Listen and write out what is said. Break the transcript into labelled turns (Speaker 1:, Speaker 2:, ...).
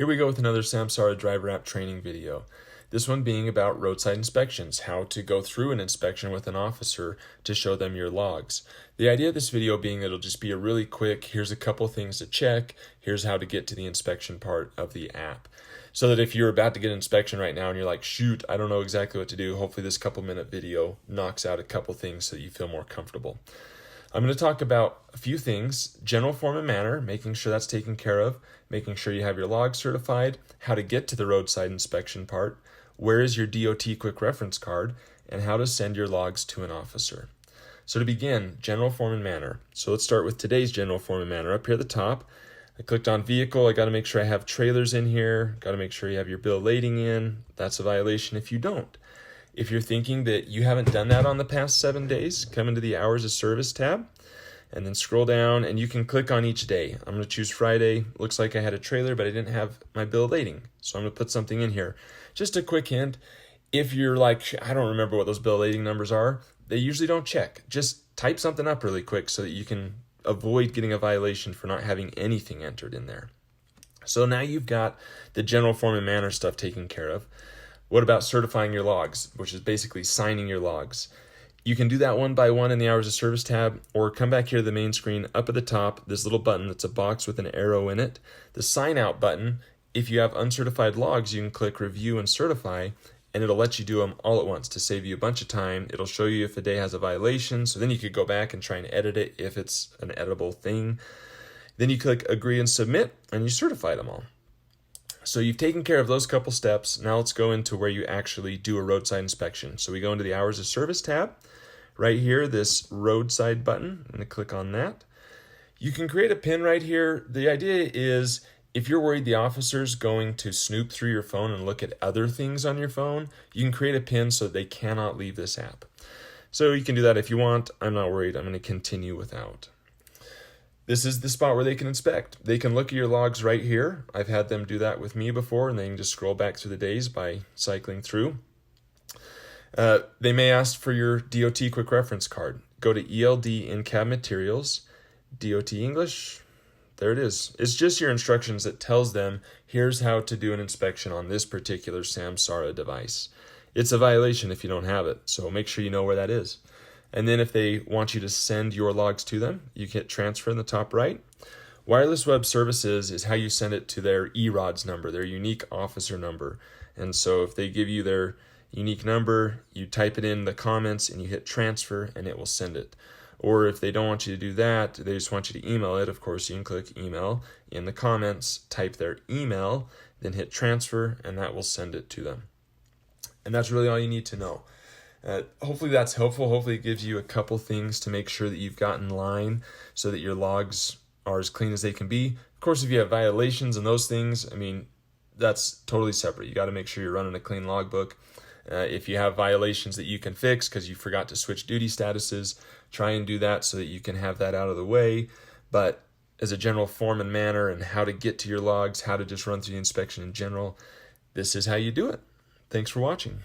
Speaker 1: Here we go with another Samsara driver app training video. This one being about roadside inspections, how to go through an inspection with an officer to show them your logs. The idea of this video being that it'll just be a really quick, here's a couple things to check, here's how to get to the inspection part of the app. So that if you're about to get an inspection right now and you're like, shoot, I don't know exactly what to do, hopefully this couple-minute video knocks out a couple things so that you feel more comfortable. I'm going to talk about a few things: general form and manner, making sure that's taken care of, making sure you have your logs certified, how to get to the roadside inspection part, where is your DOT quick reference card, and how to send your logs to an officer. So to begin, general form and manner. So let's start with today's general form and manner. Up here at the top, I clicked on vehicle. I got to make sure I have trailers in here. Got to make sure you have your bill of lading in. That's a violation if you don't. If you're thinking that you haven't done that on the past 7 days, come into the hours of service tab and then scroll down and you can click on each day. I'm going to choose Friday. Looks like I had a trailer, but I didn't have my bill of lading. So I'm going to put something in here. Just a quick hint. If you're like, I don't remember what those bill of lading numbers are, they usually don't check. Just type something up really quick so that you can avoid getting a violation for not having anything entered in there. So now you've got the general form and manner stuff taken care of. What about certifying your logs, which is basically signing your logs? You can do that one by one in the hours of service tab, or come back here to the main screen. Up at the top, this little button that's a box with an arrow in it. The sign out button, if you have uncertified logs, you can click review and certify, and it'll let you do them all at once to save you a bunch of time. It'll show you if a day has a violation, so then you could go back and try and edit it if it's an editable thing. Then you click agree and submit, and you certify them all. So you've taken care of those couple steps. Now let's go into where you actually do a roadside inspection. So we go into the hours of service tab. Right here, this roadside button, I'm going to click on that. You can create a pin right here. The idea is if you're worried the officer's going to snoop through your phone and look at other things on your phone, you can create a pin so they cannot leave this app. So you can do that if you want. I'm not worried. I'm going to continue without. This is the spot where they can inspect. They can look at your logs right here. I've had them do that with me before, and they can just scroll back through the days by cycling through. They may ask for your DOT quick reference card. Go to ELD in-cab materials, DOT English. There it is. It's just your instructions that tells them, here's how to do an inspection on this particular Samsara device. It's a violation if you don't have it, so make sure you know where that is. And then if they want you to send your logs to them, you hit transfer in the top right. Wireless web services is how you send it to their ERODS number, their unique officer number. And so if they give you their unique number, you type it in the comments and you hit transfer and it will send it. Or if they don't want you to do that, they just want you to email it, of course you can click email in the comments, type their email, then hit transfer, and that will send it to them. And that's really all you need to know. Hopefully that's helpful. Hopefully it gives you a couple things to make sure that you've got in line so that your logs are as clean as they can be. Of course, if you have violations and those things, I mean, that's totally separate. You got to make sure you're running a clean logbook. If you have violations that you can fix because you forgot to switch duty statuses, try and do that so that you can have that out of the way. But as a general form and manner and how to get to your logs, how to just run through the inspection in general, this is how you do it. Thanks for watching.